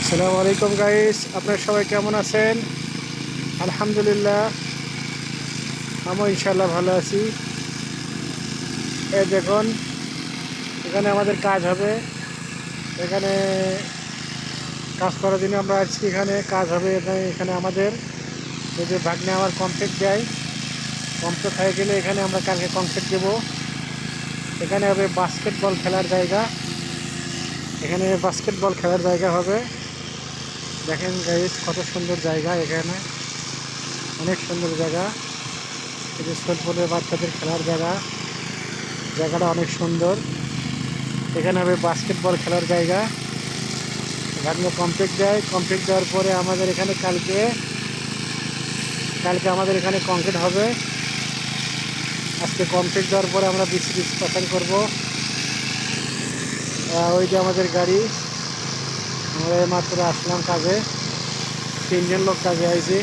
আসসালামু আলাইকুম গাইস, আপনারা সবাই কেমন আছেন? আলহামদুলিল্লাহ, আমি ইনশাল্লাহ ভালো আছি। এই দেখুন, এখানে আমাদের কাজ হবে। এখানে কাজ করার জন্য আমরা আছি। এখানে কাজ হবে। এখানে আমাদের এই যে ভাগ্নে আমার কমপ্লিট দেয়, কমপ্লিট হয়ে গেলে এখানে আমরা কালকে কমপ্লিট দেবো। এখানে হবে বাস্কেটবল খেলার জায়গা। এখানে বাস্কেটবল খেলার জায়গা হবে। দেখেন গাইস, কত সুন্দর জায়গা। এখানে অনেক সুন্দর জায়গা। এই যে ছোটদের বাচ্চাদের খেলার জায়গা, জায়গাটা অনেক সুন্দর। এখানে হবে বাস্কেটবল খেলার জায়গা। এখানে কমপ্লিট দেয়, কমপ্লিট দেওয়ার পরে আমাদের এখানে কালকে কালকে আমাদের এখানে কংক্রিট হবে। আজকে কমপ্লিট দেওয়ার পরে আমরা বিসি স্থাপন করবো। ওই যে আমাদের গাড়ি, আমরা মাত্র আসলাম কাজে, 3 জন লোক কাজে আইছি।